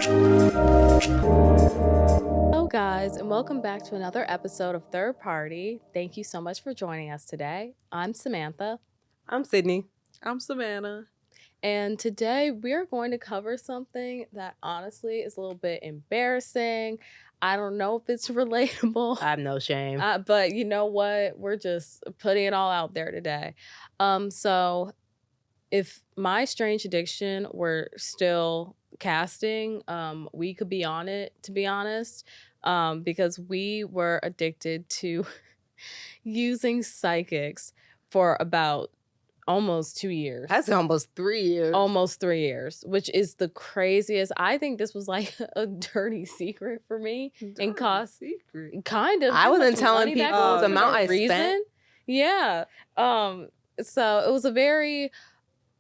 Hello, guys, and welcome back to another episode of Third Party. Thank you so much for joining us today. I'm Samantha. I'm Sydney. I'm Savannah. And today we're going to cover something that honestly is a little bit embarrassing. I don't know if it's relatable. I have no shame. But you know what? We're just putting it all out there today. So if My Strange Addiction were still casting, we could be on it, to be honest, because we were addicted to using psychics for about almost 2 years. That's almost 3 years. Almost 3 years, which is the craziest. I think this was like a dirty secret for me. And cost secret. kind of. I wasn't much telling money back people then the for amount no I reason. spent. Yeah. So it was a very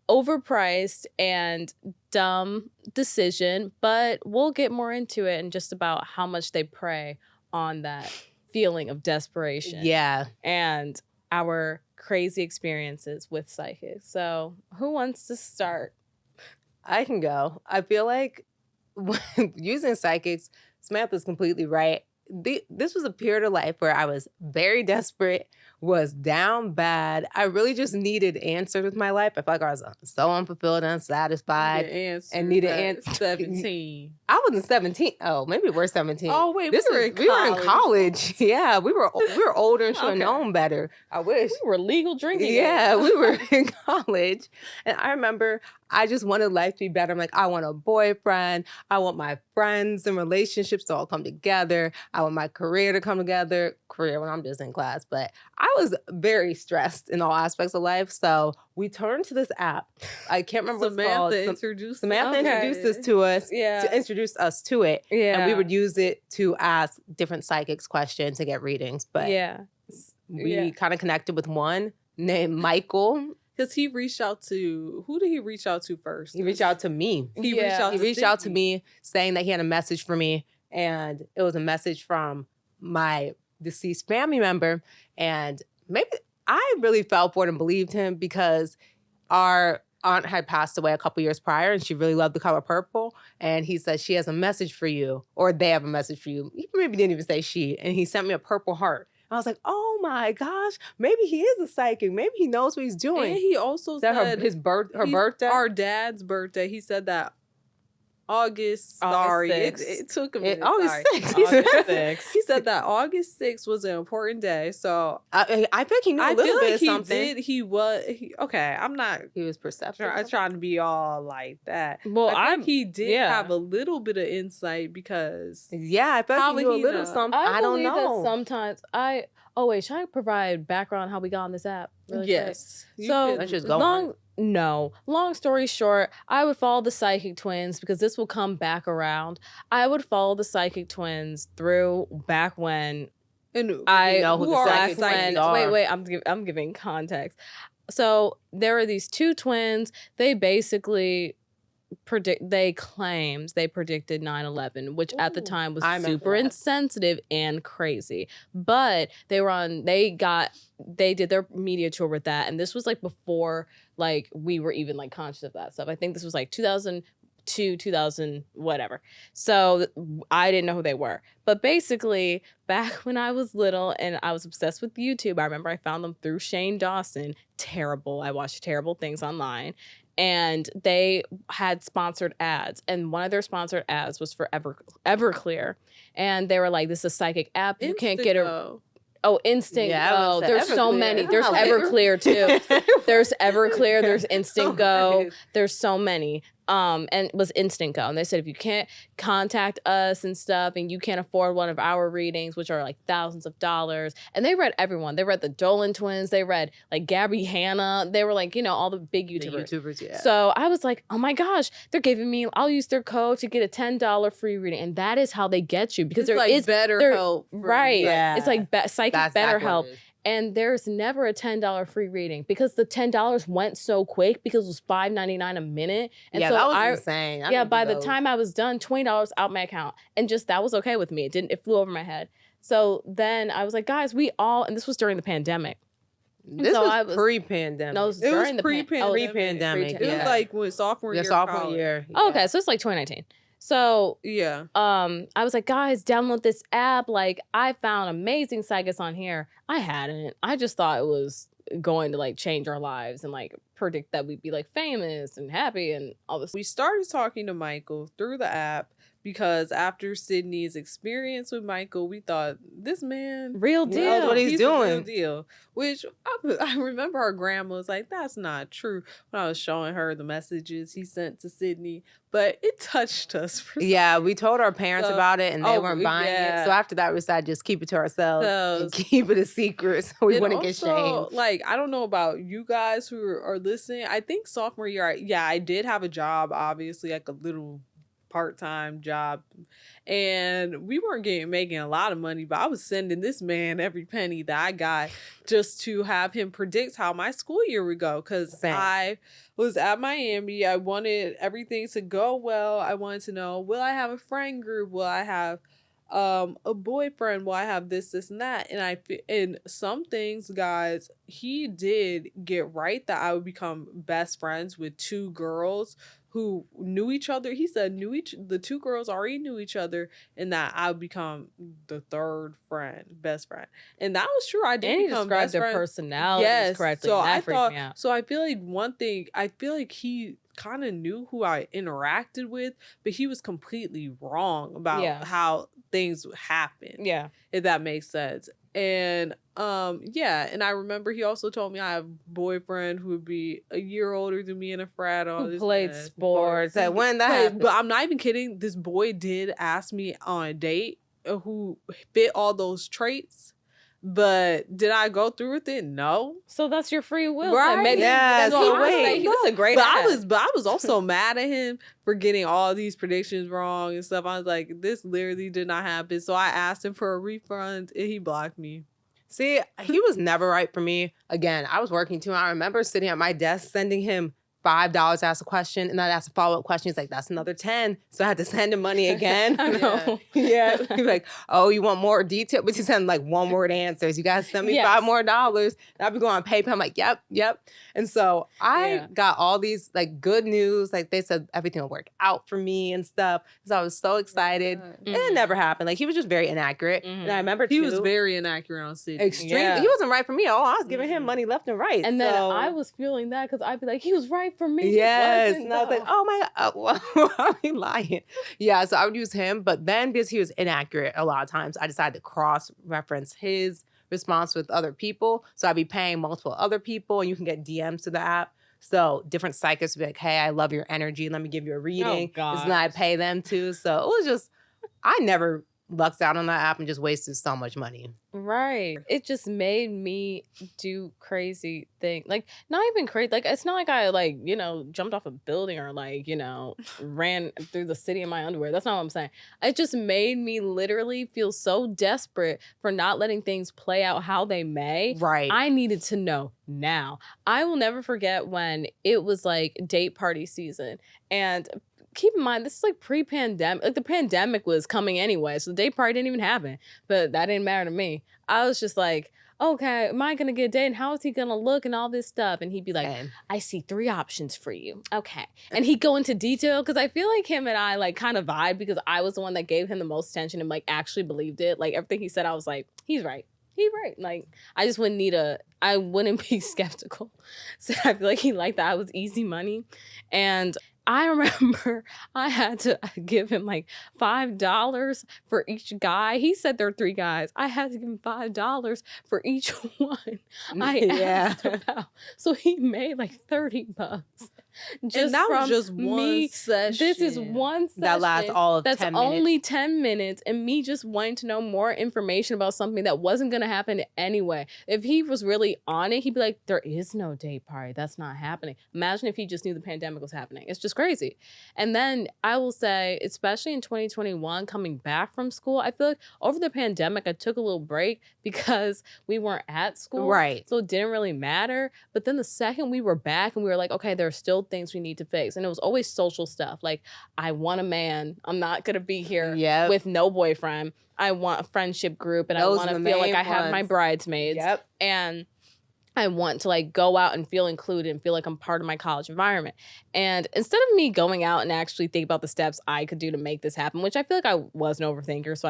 overpriced and dumb decision, but we'll get more into it and just about how much they prey on that feeling of desperation. Yeah. And our crazy experiences with psychics. So who wants to start? I can go. I feel like using psychics, Samantha's completely right. This was a period of life where I was very desperate, was down bad. I really just needed answers with my life. I felt like I was so unfulfilled, unsatisfied, and needed answers. 17. I wasn't 17. Oh, maybe we're 17. Oh wait, we were in college. Yeah, we were older and should have known better. I wish. We were legal drinking. Yeah, we were in college. And I remember I just wanted life to be better. I'm like, I want a boyfriend. I want my friends and relationships to all come together. I want my career to come together. Career when I'm just in class. But I was very stressed in all aspects of life. So we turned to this app. I can't remember what it's called. Samantha introduced us to it. Yeah. And we would use it to ask different psychics questions to get readings. But we kind of connected with one named Michael. Because he reached out to, who did he reach out to first? He reached out to me. He reached out to me saying that he had a message for me. And it was a message from my deceased family member. And maybe I really fell for it and believed him because our aunt had passed away a couple years prior and she really loved the color purple. And he said, she has a message for you, or they have a message for you. He maybe didn't even say she. And he sent me a purple heart. I was like, oh my gosh, maybe he is a psychic. Maybe he knows what he's doing. And he also said her birthday? Our dad's birthday. He said that August 6th. It took a minute. August 6th. August 6th. He said that August 6th was an important day. So I think he knew a little bit of something. He was perceptive. I trying to be all like that. Well, he did have a little bit of insight because I felt he knew a little something. I don't know. That sometimes should I provide background on how we got on this app? Really yes. Quick? So let's just go on. Long story short, I would follow the Psychic Twins because this will come back around. I would follow the Psychic Twins through back when I know who the Psychic Twins are. Wait, I'm giving context. So there are these two twins. They basically predicted 9/11, which at the time was super insensitive and crazy. But they did their media tour with that, and this was like before like we were even like conscious of that stuff. I think this was like 2002, 2000, whatever. So I didn't know who they were. But basically, back when I was little and I was obsessed with YouTube, I remember I found them through Shane Dawson. Terrible. I watched terrible things online. And they had sponsored ads. And one of their sponsored ads was for Everclear. And they were like, this is a psychic app. You can't get a... Oh, Instinct. Yeah, there's so many. There's Everclear too. There's Everclear. There's Instant Go. There's so many. And it was Instant Go. And they said, if you can't contact us and stuff, and you can't afford one of our readings, which are like thousands of dollars. And they read everyone. They read the Dolan twins. They read like Gabby Hanna. They were like, all the big YouTubers. Yeah. So I was like, oh my gosh, they're giving me, I'll use their code to get a $10 free reading. And that is how they get you. Because there is BetterHelp. Right. Yeah. It's like psychic BetterHelp. And there's never a $10 free reading because the $10 went so quick because it was $5.99 a minute. And so that was insane. By the time I was done, $20 out my account. And just that was okay with me. It flew over my head. So then I was like, guys, and this was during the pandemic. This was pre-pandemic. No, it was during the pre-pandemic. Pre-pandemic. It was like when sophomore year. Sophomore year. Oh, okay, so it's like 2019. So yeah. I was like, guys, download this app. Like, I found amazing psychics on here. I hadn't. I just thought it was going to like change our lives and like predict that we'd be like famous and happy and all this. We started talking to Michael through the app because after Sydney's experience with Michael, we thought this man Real deal. That's what he's doing. Real deal. Which I remember our grandma was like, "That's not true." When I was showing her the messages he sent to Sydney, but it touched us. Yeah, we told our parents about it, and they weren't buying it. So after that, we decided to just keep it to ourselves and keep it a secret, so we wouldn't get shamed. Like, I don't know about you guys who are listening. I think sophomore year, I did have a job, obviously, like a little part-time job, and we weren't making a lot of money, but I was sending this man every penny that I got just to have him predict how my school year would go, because I was at Miami. I wanted everything to go well. I wanted to know, will I have a friend group? Will I have a boyfriend? Will I have this and that? And some things, guys, he did get right, that I would become best friends with two girls who knew each other. He said the two girls already knew each other, and that I would become the third best friend. And that was true. I did. And he described their personalities correctly. So I thought. So I feel like one thing. I feel like he kind of knew who I interacted with, but he was completely wrong about how things happen. Yeah, if that makes sense. And and I remember he also told me I have a boyfriend who would be a year older than me in a frat, who played sports. That when that happened. But I'm not even kidding. This boy did ask me on a date who fit all those traits. But did I go through with it? No. So that's your free will. Right? Maybe yeah. He was a great but I was also mad at him for getting all these predictions wrong and stuff. I was like, this literally did not happen. So I asked him for a refund and he blocked me. See, he was never right for me. Again, I was working too. I remember sitting at my desk sending him $5 to ask a question, and I'd ask a follow-up question. He's like, that's another 10. So I had to send him money again. Yeah. He's like, oh, you want more detail? But he sent like one-word answers. You guys send me $5 more. And I'd be going on PayPal. I'm like, yep. And so I got all these like good news. Like they said everything will work out for me and stuff. So I was so excited. And it never happened. Like he was just very inaccurate. And I remember he was very inaccurate on City. Extreme. Yeah. He wasn't right for me at all. I was giving him money left and right. And then I was feeling that because I'd be like, he was right for me. Yes. And I was like, oh my God, why are we lying? Yeah, so I would use him. But then because he was inaccurate a lot of times, I decided to cross-reference his response with other people. So I'd be paying multiple other people, and you can get DMs to the app. So different psychics would be like, hey, I love your energy. Let me give you a reading. Oh, and I pay them too. So it was just, I never lucked out on that app and just wasted so much money. Right. It just made me do crazy things. Like, not even crazy. Like, it's not like I, like, jumped off a building or, like, ran through the city in my underwear. That's not what I'm saying. It just made me literally feel so desperate for not letting things play out how they may. Right. I needed to know now. I will never forget when it was, like, date party season. And keep in mind, this is like pre-pandemic. Like the pandemic was coming anyway, so the date party didn't even happen. But that didn't matter to me. I was just like, okay, am I gonna get a date? And how is he gonna look and all this stuff? And he'd be like, I see 3 options for you. Okay. And he'd go into detail because I feel like him and I like kind of vibe because I was the one that gave him the most attention and like actually believed it. Like everything he said, I was like, he's right. He's right. Like, I just wouldn't I wouldn't be skeptical. So I feel like he liked that I was easy money. And I remember I had to give him like $5 for each guy. He said there are 3 guys. I had to give him $5 for each one I asked about. So he made like $30. And that was just one session. This is one session that lasts all of 10 minutes. That's only 10 minutes, and me just wanting to know more information about something that wasn't going to happen anyway. If he was really on it, he'd be like, there is no date party. That's not happening. Imagine if he just knew the pandemic was happening. It's just crazy. And then I will say, especially in 2021, coming back from school, I feel like over the pandemic, I took a little break because we weren't at school. Right. So it didn't really matter. But then the second we were back and we were like, okay, there are still things we need to fix. And it was always social stuff. Like, I want a man. I'm not going to be here with no boyfriend. I want a friendship group, and I want to feel like I have my bridesmaids. And I want to like go out and feel included and feel like I'm part of my college environment. And instead of me going out and actually think about the steps I could do to make this happen, which I feel like I was an overthinker, so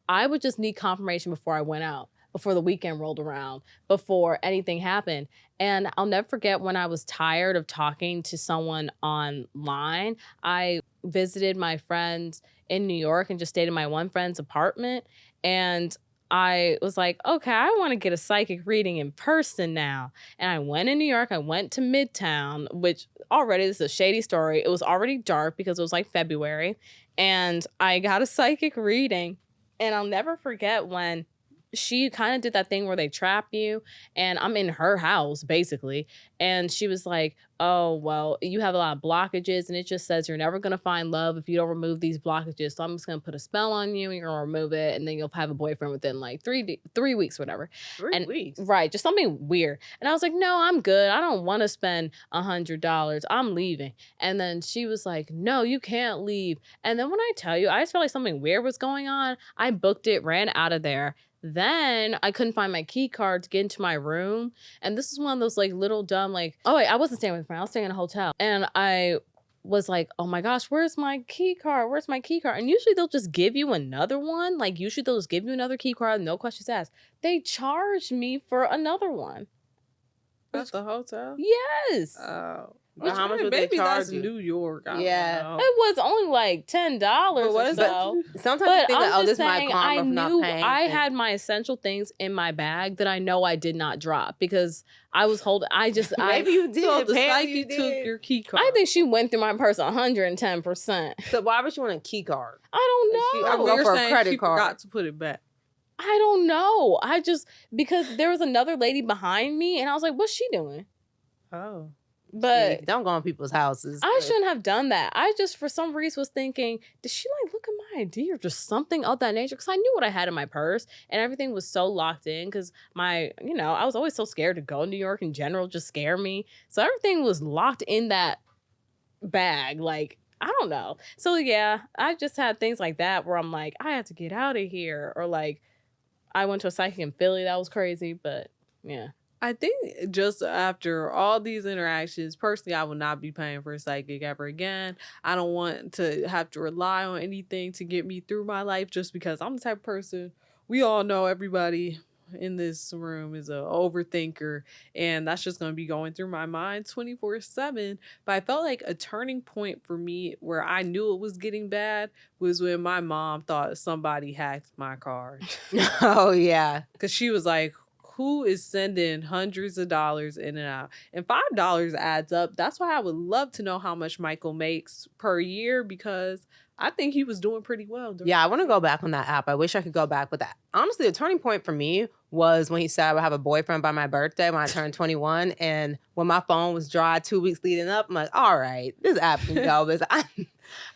I would just need confirmation before I went out, before the weekend rolled around, before anything happened. And I'll never forget when I was tired of talking to someone online. I visited my friends in New York and just stayed in my one friend's apartment. And I was like, okay, I want to get a psychic reading in person now. And I went in New York. I went to Midtown, which already, this is a shady story. It was already dark because it was like February. And I got a psychic reading. And I'll never forget when she kind of did that thing where they trap you, and I'm in her house basically, and she was like, oh well, you have a lot of blockages and it just says you're never going to find love if you don't remove these blockages, so I'm just going to put a spell on you and you're going to remove it, and then you'll have a boyfriend within like 3 weeks, whatever. 3 weeks, right, just something weird. And I was like, no, I'm good, I don't want to spend $100, I'm leaving. And then she was like, no, you can't leave. And then when I tell you, I just felt like something weird was going on. I booked it, ran out of there. Then I couldn't find my key card to get into my room. And this is one of those like little dumb, like, oh wait, I wasn't staying with a friend, I was staying in a hotel. And I was like, oh my gosh, where's my key card? Where's my key card? And usually they'll just give you another one. Like usually they'll just give you another key card, no questions asked. They charged me for another one. At the hotel? Yes. Oh. But how much would they charge that's you? New York. I Yeah. don't know. It was only like $10 or so. Sometimes But you think that, I'm this just is my saying, karma I for not knew paying. I had my essential things in my bag that I know I did not drop because I was holding. Maybe you did. So the Apparently psychic you took did. your key card. I think she went through my purse 110%. So why would you want a key card? I She- don't I'm know. going You're for a saying credit she card. forgot to put it back. I don't know. Because there was another lady behind me, and I was like, "What's she doing?" Oh. But Don't go in people's houses. I shouldn't have done that. I just, for some reason, was thinking, did she like look at my ID or just something of that nature? Because I knew what I had in my purse, and everything was so locked in. Because I was always so scared to go to New York in general, just scare me. So everything was locked in that bag. Like, I don't know. So yeah, I just had things like that where I'm like, I had to get out of here, or like, I went to a psychic in Philly. That was crazy, but yeah. I think just after all these interactions, personally, I will not be paying for a psychic ever again. I don't want to have to rely on anything to get me through my life just because I'm the type of person, we all know everybody in this room is an overthinker, and that's just going to be going through my mind 24/7. But I felt like a turning point for me where I knew it was getting bad was when my mom thought somebody hacked my card. Oh yeah. Because she was like, who is sending hundreds of dollars in and out? And $5 adds up. That's why I would love to know how much Michael makes per year, because I think he was doing pretty well. Yeah, I want to go back on that app. I wish I could go back with that. Honestly, the turning point for me was when he said I would have a boyfriend by my birthday when I turned 21. And when my phone was dry 2 weeks leading up, I'm like, all right, this app can go.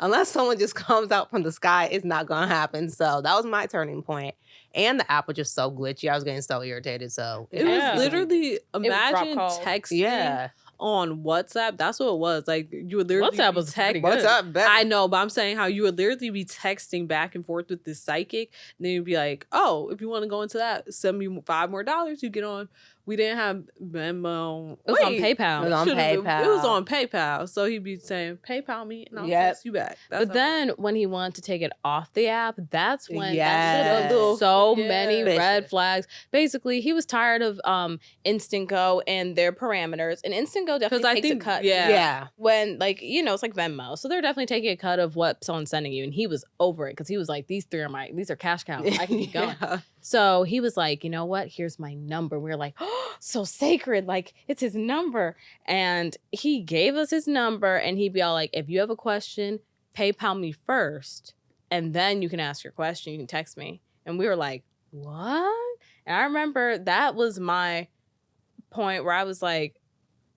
Unless someone just comes out from the sky, it's not going to happen. So that was my turning point. And the app was just so glitchy. I was getting so irritated. So It Yeah. was literally, imagine drop calls. texting on WhatsApp. That's what it was. Like, you would literally WhatsApp be was pretty What's good. up, better. I know, but I'm saying how you would literally be texting back and forth with this psychic. And then you'd be like, oh, if you want to go into that, send me $5 more. You get on. We didn't have Venmo. It was on PayPal. It was on PayPal. It was on PayPal. So he'd be saying, PayPal me, and I'll text you back. That's But then when he wanted to take it off the app, that's when Yes. that shit so Yeah. many Vicious. red flags. Basically, he was tired of Instant Go and their parameters. And Instant Go definitely I takes think- a cut. Yeah. When, like, it's like Venmo. So they're definitely taking a cut of what someone's sending you. And he was over it because he was like, these are cash cows. I can keep going. Yeah. So he was like, you know what? Here's my number. We were like, oh, so sacred. Like, it's his number. And he gave us his number, and he'd be all like, if you have a question, PayPal me first, and then you can ask your question. You can text me. And we were like, what? And I remember that was my point where I was like,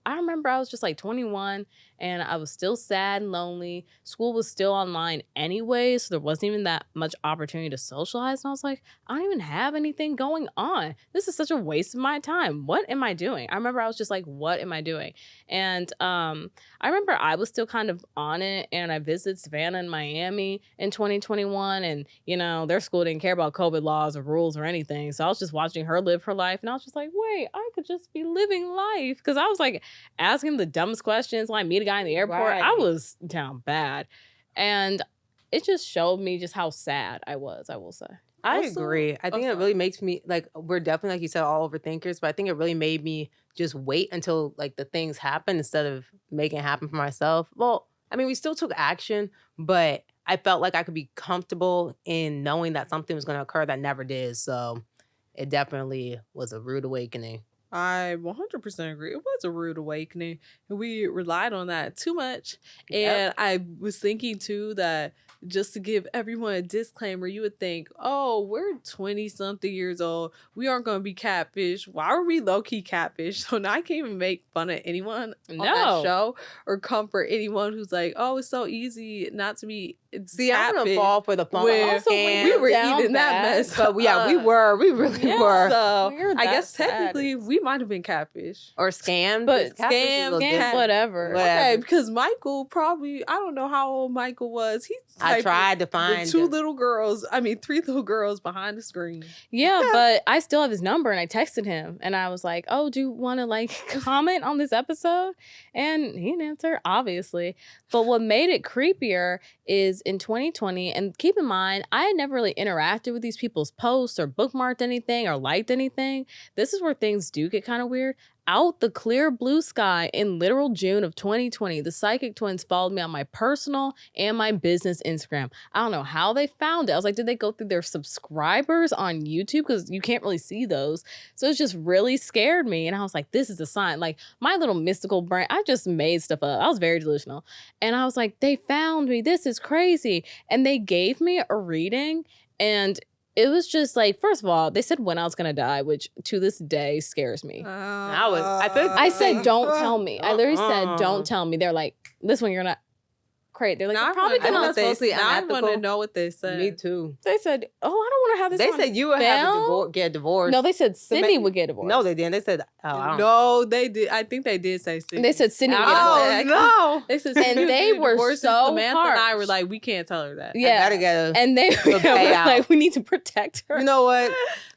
I remember I was just like 21, and I was still sad and lonely. School was still online anyway, so there wasn't even that much opportunity to socialize. And I was like, I don't even have anything going on. This is such a waste of my time. What am I doing? I remember I was just like, what am I doing? And I remember I was still kind of on it, and I visited Savannah and Miami in 2021, and their school didn't care about COVID laws or rules or anything. So I was just watching her live her life, and I was just like, wait, I could just be living life. Because I was like asking the dumbest questions when I meet a guy in the airport. Right. I was down bad. And it just showed me just how sad I was, I will say. I Also- agree. I think it really makes me, like, we're definitely, like you said, all overthinkers, but I think it really made me just wait until, like, the things happen instead of making it happen for myself. Well, I mean, we still took action, but I felt like I could be comfortable in knowing that something was going to occur that never did. So it definitely was a rude awakening. I 100% agree. It was a rude awakening. And we relied on that too much. Yep. And I was thinking too that just to give everyone a disclaimer, you would think, oh, we're 20-something years old. We aren't going to be catfish. Why were we low-key catfish? So now I can't even make fun of anyone on that show or comfort anyone who's like, oh, it's so easy not to be See, I'm going to catfish. fall for the phone. Where Also, when we you're were down eating that bad, mess. But yeah, we really Yeah. were. So When you're I that guess sad, technically we might have been catfish. Or scammed. But Catfish is a scam, little different. whatever. Okay, because Michael probably, I don't know how old Michael was. He's I tried to find the 3 little girls behind the screen. Yeah, but I still have his number, and I texted him, and I was like, oh, do you want to like comment on this episode? And he didn't answer, obviously. But what made it creepier is in 2020, and keep in mind, I had never really interacted with these people's posts or bookmarked anything or liked anything. This is where things do get kind of weird. Out the clear blue sky in literal June of 2020, the Psychic Twins followed me on my personal and my business Instagram. I don't know how they found it. I was like, did they go through their subscribers on YouTube? Because you can't really see those. So it just really scared me. And I was like, this is a sign. Like my little mystical brain, I just made stuff up. I was very delusional. And I was like, they found me. This is crazy. And they gave me a reading, and it was just like, first of all, they said when I was gonna die, which to this day scares me. I said, don't tell me. I literally said, don't tell me. They're like, this one you're not. Great. They're like, Now you're probably I know gonna. it's supposed to be I want to unethical. know what they said. Me too. They said, oh, I don't want to have this. They on said you would have film. get divorced. No, they said Sydney ma- would get divorced. No, they didn't. They said, I don't know. No, they did. I think they did say Sydney. They said Sydney would get Oh, divorced. no. They said And Sydney they would get were divorced, and so Samantha and I harsh. were like, we can't tell her that. Yeah. I gotta get a, And they were payout. like, we need to protect her. you know what?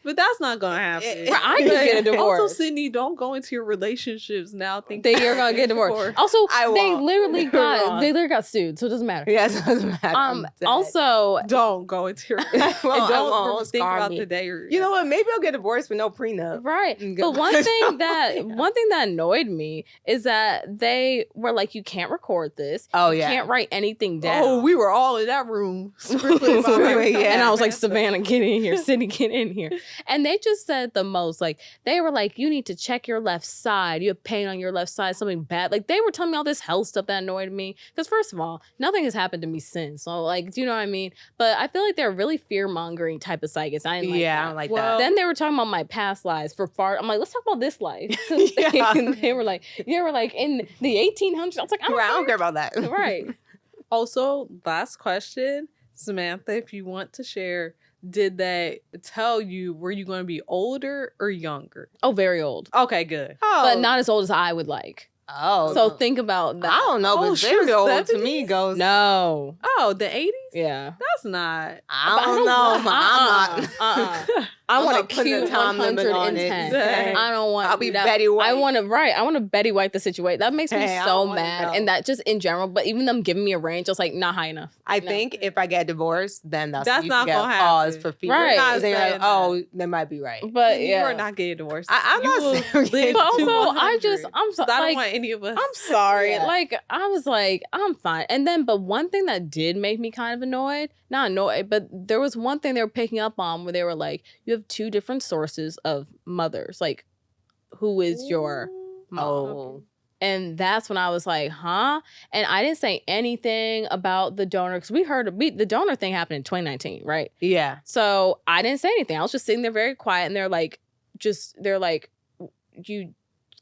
But that's not gonna happen. I could get a divorce. Also, Sydney, don't go into your relationships now thinking They are gonna get divorced. Also, I they won't. literally You're got wrong. they literally got sued, so it doesn't matter. Yeah, it doesn't matter. I'm dead. Also, don't go into your Well, and I don't won't. think Scar about me. the day. Or, You know what? Maybe I'll get divorced with no prenup. Right. And But go- one thing that annoyed me is that they were like, you can't record this. Oh, You yeah. can't write anything down. Oh, we were all in that room. scribbling about everything. Yeah. And I was like, Savannah, get in here. Sydney, get in here. And they just said the most. Like, they were like, you need to check your left side. You have pain on your left side, something bad. Like, they were telling me all this health stuff that annoyed me. Because, first of all, nothing has happened to me since. So, like, do you know what I mean? But I feel like they're really fear-mongering type of psychics. I didn't like Yeah, I that. don't like Well, that. Then they were talking about my past lives for far. I'm like, let's talk about this life. Yeah. they were like in the 1800s. I was like, I I don't care about that. Right. Also, last question, Samantha, if you want to share, did they tell you were you going to be older or younger? Oh, very old, Okay, good. but not as old as I would like. Oh. So think about that. I don't know, Oh, but she was very old to 70s? me goes. No. Oh, the 80s? Yeah. That's not. I don't know. want- I'm not. I I'm want a not putting a cute time limit on it. 110. I don't want. I'll be that. Betty White. I want to Betty White the situation. That makes me Hey, I so don't wanna mad, know. and that just in general. But even them giving me a range, I was like, not high enough. I No. think if I get divorced, then that's That's you not can get gonna a pause happen. for fear. Right. We're not They're like, saying oh, they might be right. But You yeah. are not getting divorced. I'm You not will saying we're live getting But to also, 100. I'm so, I don't like, want any of us. I'm sorry. Yeah. Like, I was like, I'm fine. And then, but one thing that did make me kind of annoyed, not annoyed, but there was one thing they were picking up on where they were like, you have two different sources of mothers. Like, who is your mom? Oh. And that's when I was like, huh? And I didn't say anything about the donor because the donor thing happened in 2019, right? Yeah. So I didn't say anything. I was just sitting there very quiet, and they're like, you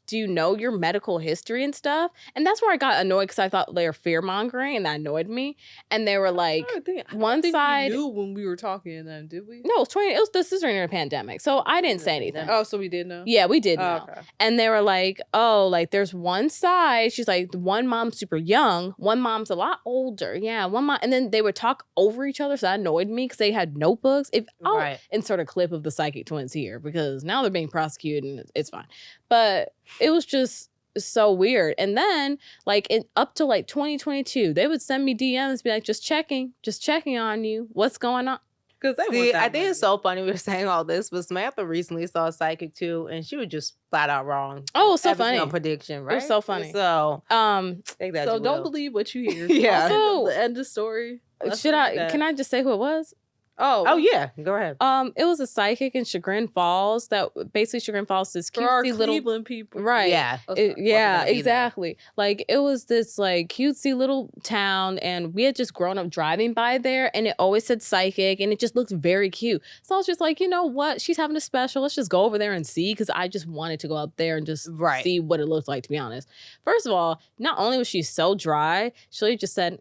do you know your medical history and stuff? And that's where I got annoyed because I thought they were fear mongering, and that annoyed me. And they were like, one side. We knew when we were talking to them, did we? No, this is during the pandemic, so I didn't say anything. Oh, so we did know? Yeah, we did know. Okay. And they were like, oh, like there's one side. She's like, one mom's super young, one mom's a lot older. Yeah, one mom. And then they would talk over each other, so that annoyed me because they had notebooks. I'll insert a clip of the psychic twins here because now they're being prosecuted and it's fine. But it was just so weird. And then like up to like 2022, they would send me DMs, be like, just checking on you. What's going on? See, I think it's so funny we're saying all this, but Samantha recently saw a psychic too, and she was just flat out wrong. Oh, so funny. Prediction, right? It was so funny. So, take that. So don't believe what you hear. Yeah. Also, the end of story. Can I just say who it was? Oh yeah, go ahead. It was a psychic in Chagrin Falls. That basically Chagrin Falls is cutesy little Cleveland people, right? Yeah, Exactly. Like it was this like cutesy little town, and we had just grown up driving by there, and it always said psychic, and it just looked very cute. So I was just like, you know what? She's having a special. Let's just go over there and see, because I just wanted to go up there and just see what it looked like. To be honest, first of all, not only was she so dry, she just said,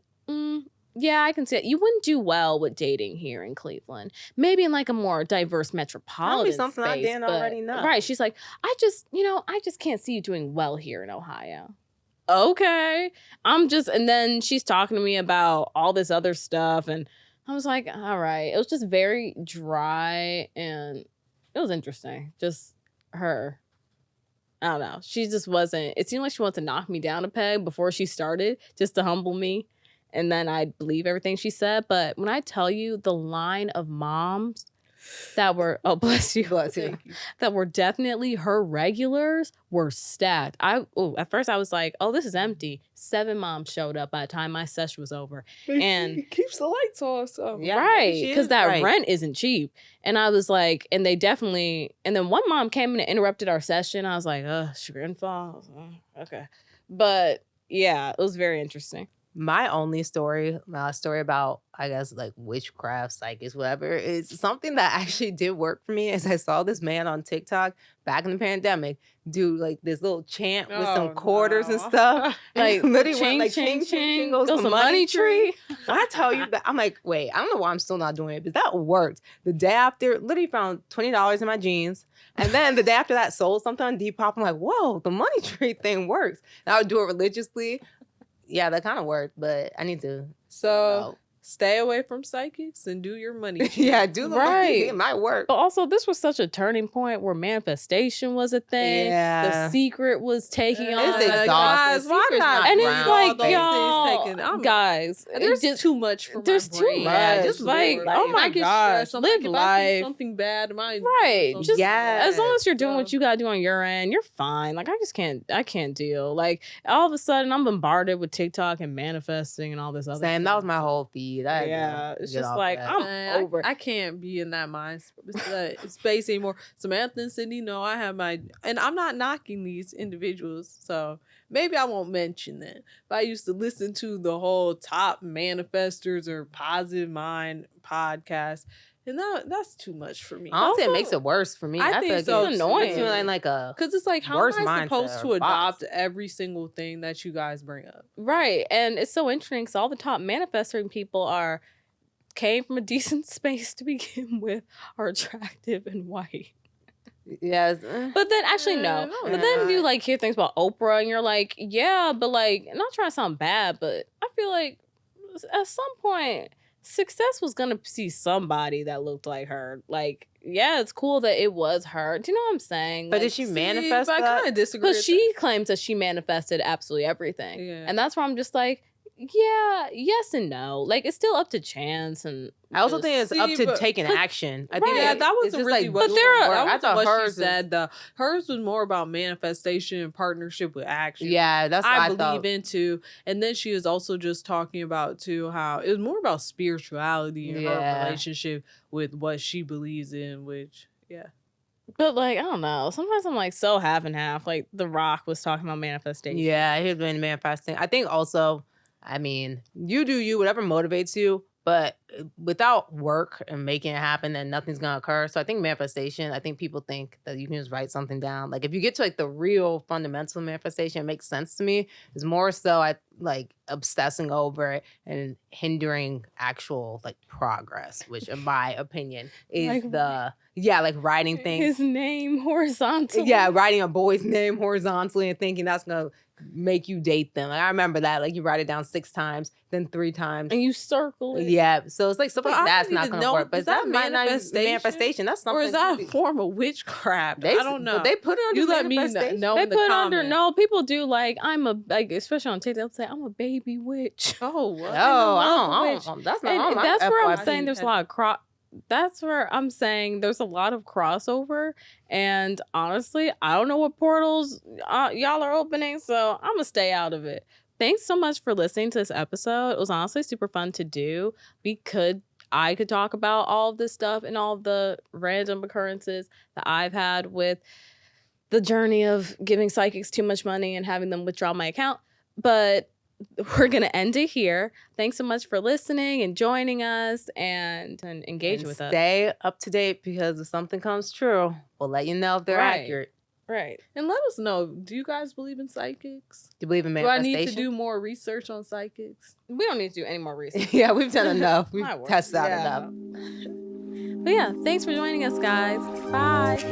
yeah, I can see it. You wouldn't do well with dating here in Cleveland. Maybe in like a more diverse metropolitan something space. I didn't already know. Right. She's like, I just can't see you doing well here in Ohio. Okay. And then she's talking to me about all this other stuff. And I was like, all right. It was just very dry and it was interesting. Just her. I don't know. She just wasn't, it seemed like she wanted to knock me down a peg before she started, just to humble me. And then I'd believe everything she said. But when I tell you the line of moms that were, bless you, that were definitely her regulars were stacked. At first I was like, this is empty. 7 moms showed up by the time my session was over. And it keeps the lights off. So. Yeah, right. Because that rent isn't cheap. And I was like, and then one mom came in and interrupted our session. I was like, Chagrin Falls. Okay. But yeah, it was very interesting. My story about, I guess, like witchcraft, psychics, whatever, is something that actually did work for me. As I saw this man on TikTok back in the pandemic do like this little chant with some quarters and stuff. Like literally ching, went like ching, ching goes the money tree. When I tell you that, I'm like, wait, I don't know why I'm still not doing it, but that worked. The day after, literally found $20 in my jeans. And then the day after that, sold something on Depop. I'm like, whoa, the money tree thing works. And I would do it religiously. Yeah, that kind of worked, but I need to. So stay away from psychics and do your money. Yeah, do the money. It might work. But also, this was such a turning point where manifestation was a thing. Yeah. The Secret was taking on. It's exhausting. Why not? And it's like, y'all, guys, there's just too much for there's my brain. Too much. Just like, oh my gosh, live life. Something bad. Right. Just as long as you're doing what you gotta do on your end, you're fine. Like I can't deal. Like all of a sudden, I'm bombarded with TikTok and manifesting and all this other stuff. That was my whole feed. It's just like I'm over. I can't be in that mind space anymore. Samantha and Sydney know I have and I'm not knocking these individuals, so maybe I won't mention that. But I used to listen to the whole top manifestors or positive mind podcast. And that's too much for me. Honestly, it makes it worse for me. I think like so. It's annoying. Because it's like, how am I supposed to adopt every single thing that you guys bring up? Right. And it's so interesting because all the top manifesting people came from a decent space to begin with, are attractive and white. Yes. But then actually no. But then you like hear things about Oprah and you're like, yeah, but like, I'm not trying to sound bad, but I feel like at some point success was gonna see somebody that looked like her. Like, yeah, it's cool that it was her. Do you know what I'm saying? But like, did she manifest that? I kind of disagree. Because she claims that she manifested absolutely everything. Yeah. And that's where I'm just like, yeah, yes and no. Like, it's still up to chance. And I also think it's up to taking action. I think that wasn't really what I thought hers said. Hers was more about manifestation and partnership with action. Yeah, that's what I believe into. And then she was also just talking about too how it was more about spirituality and her relationship with what she believes in, which But like, I don't know. Sometimes I'm like so half and half. Like The Rock was talking about manifestation. Yeah, he's been manifesting. I think also, I mean, you do you, whatever motivates you. But without work and making it happen, then nothing's gonna occur. So I think manifestation, I think people think that you can just write something down. Like if you get to like the real fundamental manifestation, it makes sense to me. It's more so I like obsessing over it and hindering actual like progress, which in my opinion is like writing things. His name horizontally. Yeah, writing a boy's name horizontally and thinking that's gonna make you date them. Like I remember that. Like you write it down 6 times, then 3 times. And you circle it. Yeah. So it's like stuff like that's not gonna work. But is that might not be manifestation. That's something. Or is that a form of witchcraft? I don't know. But they put it under you let me manifestation. know They in the put comments. under no people do like I'm a like especially on TikTok they'll say I'm a baby witch. Oh, what? I don't. That's not And on my that's where I'm FYP. saying there's a lot of that's where I'm saying there's a lot of crossover. And honestly, I don't know what portals y'all are opening, so I'm gonna stay out of it. Thanks so much for listening to this episode. It was honestly super fun to do. I could talk about all of this stuff and all of the random occurrences that I've had with the journey of giving psychics too much money and having them withdraw my account. But we're going to end it here. Thanks so much for listening and joining us and engaging with us. Stay up to date because if something comes true, we'll let you know if they're accurate. Right. And let us know, do you guys believe in psychics? Do you believe in Do I manifestation? need to do more research on psychics? We don't need to do any more research. Yeah, we've done enough. We've My word. tested out Yeah. enough. But yeah, thanks for joining us, guys. Bye.